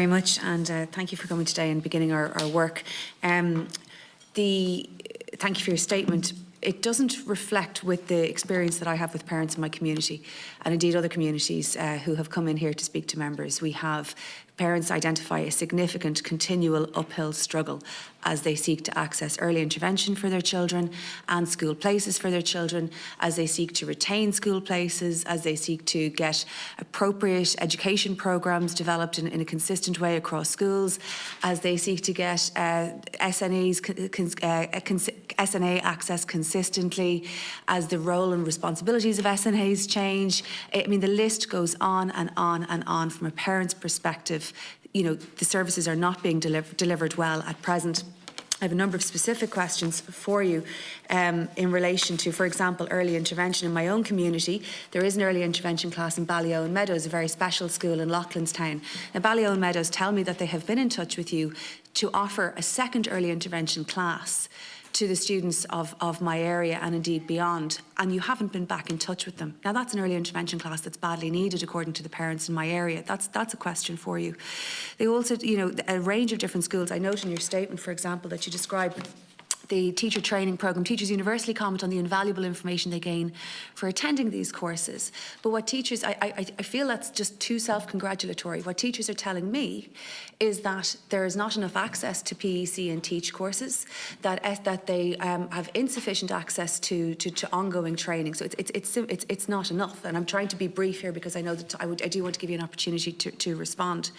Very much, and thank you for coming today and beginning our work. Thank you for your statement. It doesn't reflect with the experience that I have with parents in my community, and indeed other communities who have come in here to speak to members. We have parents identify a significant continual uphill struggle as they seek to access early intervention for their children and school places for their children, as they seek to retain school places, as they seek to get appropriate education programmes developed in a consistent way across schools, as they seek to get SNA access consistently, as the role and responsibilities of SNAs change. I mean, the list goes on and on and on. From a parent's perspective, you know, the services are not being delivered well at present. I have a number of specific questions for you in relation to, for example, early intervention. In my own community, there is an early intervention class in Ballyowen Meadows, a very special school in Loughlinstown. Now, Ballyowen Meadows tell me that they have been in touch with you to offer a second early intervention class to the students of my area and indeed beyond, and you haven't been back in touch with them. Now, that's an early intervention class that's badly needed according to the parents in my area. That's a question for you. They also, you know, a range of different schools. I note in your statement, for example, that you describe the teacher training programme. Teachers universally comment on the invaluable information they gain for attending these courses. But what teachers, I feel that's just too self-congratulatory. What teachers are telling me is that there is not enough access to PEC and TEACH courses, that they have insufficient access to ongoing training. So it's not enough. And I'm trying to be brief here because I know that I do want to give you an opportunity to respond.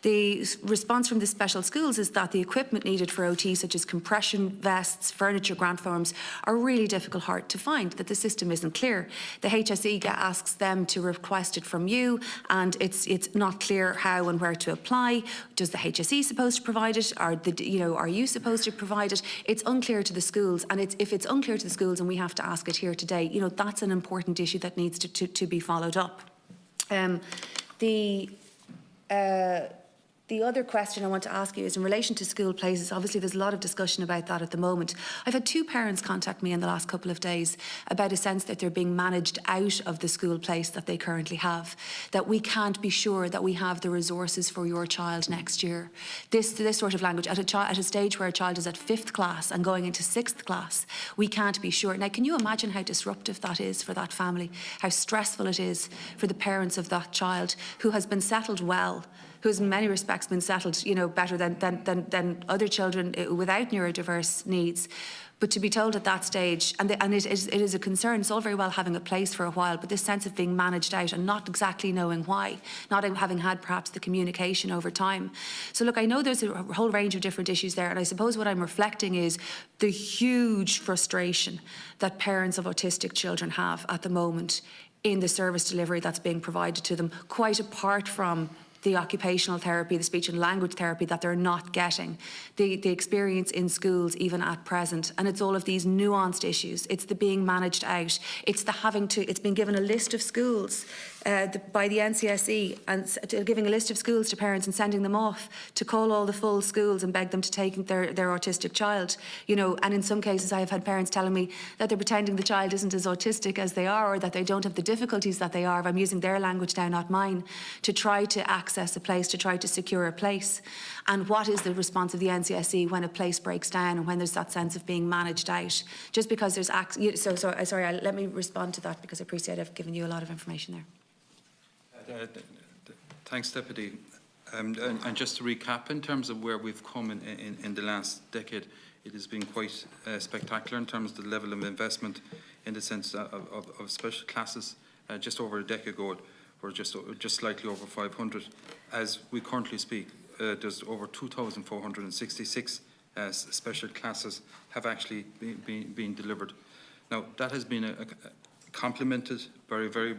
The response from the special schools is that the equipment needed for OT, such as compression vests, furniture, grant forms, are really difficult, hard to find, that the system isn't clear. The HSE asks them to request it from you, and it's not clear how and where to apply. Does the HSE supposed to provide it? Are you supposed to provide it? It's unclear to the schools, and if it's unclear to the schools and we have to ask it here today, you know, that's an important issue that needs to be followed up. The other question I want to ask you is in relation to school places. Obviously, there's a lot of discussion about that at the moment. I've had two parents contact me in the last couple of days about a sense that they're being managed out of the school place that they currently have, that we can't be sure that we have the resources for your child next year. This sort of language, at a stage where a child is at 5th class and going into 6th class, we can't be sure. Now, can you imagine how disruptive that is for that family, how stressful it is for the parents of that child who has been settled well, who has in many respects been settled, you know, better than other children without neurodiverse needs. But to be told at that stage, and it is a concern, it's all very well having a place for a while, but this sense of being managed out and not exactly knowing why, not having had perhaps the communication over time. So look, I know there's a whole range of different issues there, and I suppose what I'm reflecting is the huge frustration that parents of autistic children have at the moment in the service delivery that's being provided to them, quite apart from the occupational therapy, the speech and language therapy that they're not getting, the experience in schools even at present. And it's all of these nuanced issues. It's the being managed out. It's the it's been given a list of schools by the NCSE and giving a list of schools to parents and sending them off to call all the full schools and beg them to take their autistic child. You know, and in some cases I have had parents telling me that they're pretending the child isn't as autistic as they are, or that they don't have the difficulties that they are. I'm using their language now, not mine, to try to access a place, to try to secure a place. And what is the response of the NCSE when a place breaks down and when there's that sense of being managed out? Just because there's sorry, let me respond to that because I appreciate I've given you a lot of information there. Thanks, Deputy. And just to recap, in terms of where we've come in the last decade, it has been quite spectacular in terms of the level of investment in the sense of special classes. Just over a decade ago, we're just slightly over 500. As we currently speak, there's over 2,466 special classes have actually been delivered. Now, that has been complemented very, very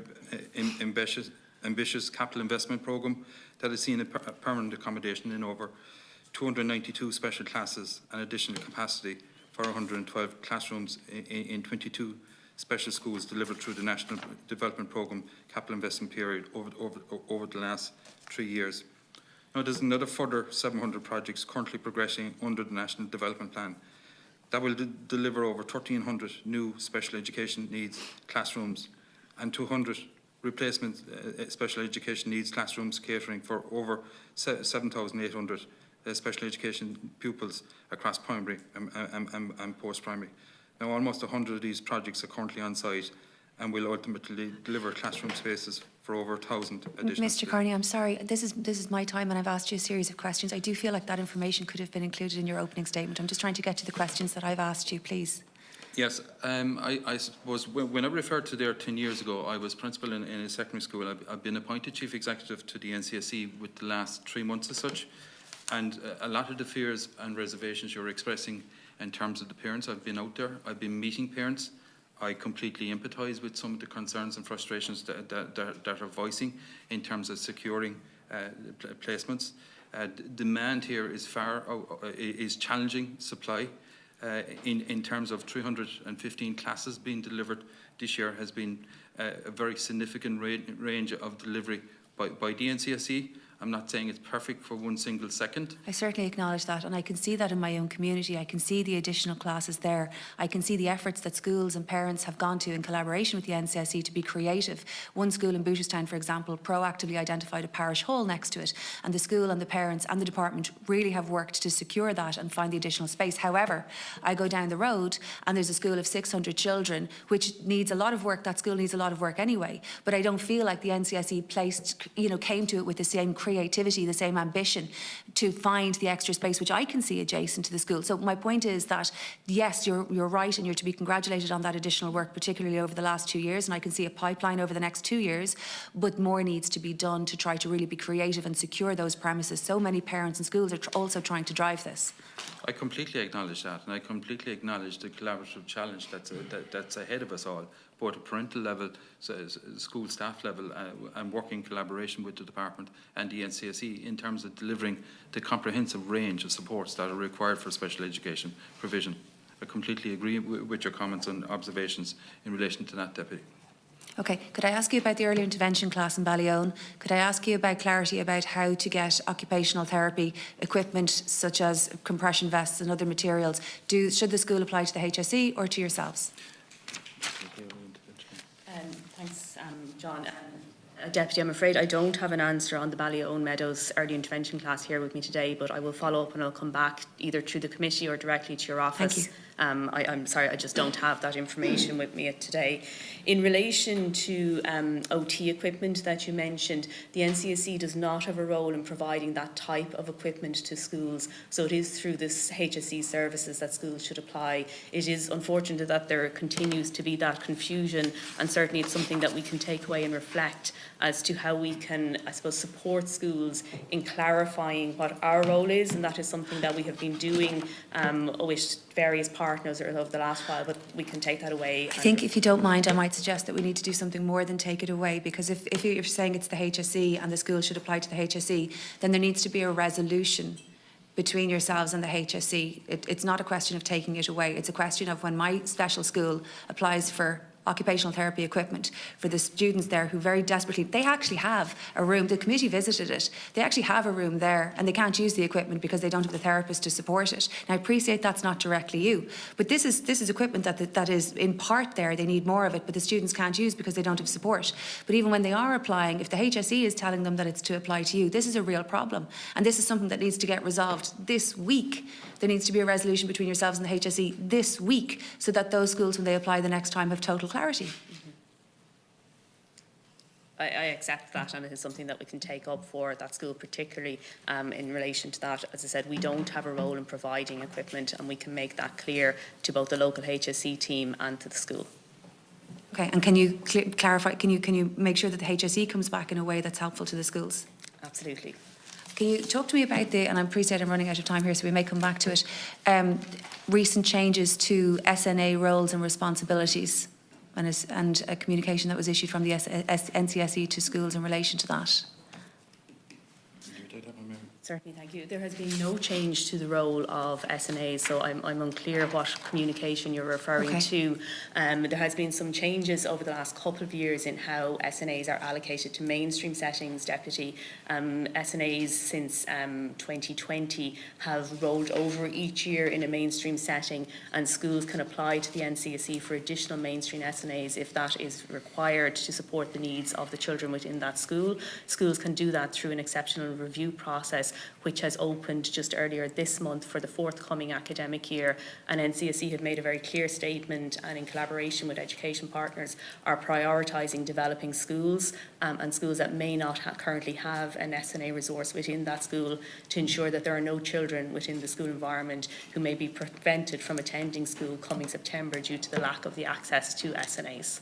ambitious capital investment programme that has seen a permanent accommodation in over 292 special classes and additional capacity for 112 classrooms in 22 special schools delivered through the National Development Programme capital investment period over the last 3 years. Now, there's another further 700 projects currently progressing under the National Development Plan that will deliver over 1,300 new special education needs classrooms and 200 replacement special education needs classrooms catering for over 7,800 special education pupils across primary and post-primary. Now, almost 100 of these projects are currently on site and will ultimately deliver classroom spaces for over 1,000 additional. Mr. Carney, I'm sorry. This is my time, and I've asked you a series of questions. I do feel like that information could have been included in your opening statement. I'm just trying to get to the questions that I've asked you, please. Yes, I suppose when I referred to there 10 years ago, I was principal in a secondary school. I've been appointed chief executive to the NCSE with the last 3 months as such, and a lot of the fears and reservations you're expressing in terms of the parents, I've been out there, I've been meeting parents. I completely empathise with some of the concerns and frustrations that are voicing in terms of securing placements. Demand here is challenging supply. In terms of 315 classes being delivered this year has been a very significant range of delivery by the NCSE. I'm not saying it's perfect for one single second. I certainly acknowledge that, and I can see that in my own community. I can see the additional classes there. I can see the efforts that schools and parents have gone to in collaboration with the NCSE to be creative. One school in Booterstown, for example, proactively identified a parish hall next to it, and the school and the parents and the department really have worked to secure that and find the additional space. However, I go down the road and there's a school of 600 children, which needs a lot of work. That school needs a lot of work anyway, but I don't feel like the NCSE came to it with the same creativity, the same ambition to find the extra space, which I can see adjacent to the school. So my point is that, yes, you're right, and you're to be congratulated on that additional work, particularly over the last 2 years, and I can see a pipeline over the next 2 years, but more needs to be done to try to really be creative and secure those premises. So many parents and schools are also trying to drive this. I completely acknowledge that, and I completely acknowledge the collaborative challenge that's ahead of us all, both at parental level, school staff level, and working in collaboration with the department and the NCSE in terms of delivering the comprehensive range of supports that are required for special education provision. I completely agree with your comments and observations in relation to that, Deputy. Okay, could I ask you about the early intervention class in Ballyone? Could I ask you about clarity about how to get occupational therapy equipment such as compression vests and other materials? Should the school apply to the HSE or to yourselves? Thanks, John. Deputy, I'm afraid I don't have an answer on the Ballyone Meadows early intervention class here with me today, but I will follow up and I'll come back either through the committee or directly to your office. Thank you. I'm sorry, I just don't have that information with me today. In relation to OT equipment that you mentioned, the NCSE does not have a role in providing that type of equipment to schools, so it is through this HSE services that schools should apply. It is unfortunate that there continues to be that confusion, and certainly it's something that we can take away and reflect as to how we can, I suppose, support schools in clarifying what our role is, and that is something that we have been doing with various partners over the last while, but we can take that away. I think, if you don't mind, I might suggest that we need to do something more than take it away, because if you're saying it's the HSE and the school should apply to the HSE, then there needs to be a resolution between yourselves and the HSE. It's not a question of taking it away. It's a question of when my special school applies for occupational therapy equipment for the students there who very desperately, they actually have a room, the committee visited it, they actually have a room there and they can't use the equipment because they don't have the therapist to support it. Now I appreciate that's not directly you, but this is equipment that is in part there, they need more of it, but the students can't use because they don't have support. But even when they are applying, if the HSE is telling them that it's to apply to you, this is a real problem, and this is something that needs to get resolved this week. There needs to be a resolution between yourselves and the HSE this week, so that those schools, when they apply the next time, have total clarity. I accept that, and it is something that we can take up for that school, particularly in relation to that. As I said, we don't have a role in providing equipment, and we can make that clear to both the local HSE team and to the school. Okay, and can you clarify, can you make sure that the HSE comes back in a way that's helpful to the schools? Absolutely. Can you talk to me about and I appreciate I'm running out of time here, so we may come back to it, recent changes to SNA roles and responsibilities, and a communication that was issued from the NCSE to schools in relation to that? Certainly, thank you. There has been no change to the role of SNAs, so I'm unclear what communication you're referring to. There has been some changes over the last couple of years in how SNAs are allocated to mainstream settings, Deputy. SNAs since 2020 have rolled over each year in a mainstream setting, and schools can apply to the NCSE for additional mainstream SNAs if that is required to support the needs of the children within that school. Schools can do that through an exceptional review process, which has opened just earlier this month for the forthcoming academic year. And NCSE have made a very clear statement, and in collaboration with education partners are prioritising developing schools and schools that may not currently have an SNA resource within that school, to ensure that there are no children within the school environment who may be prevented from attending school coming September due to the lack of the access to SNAs.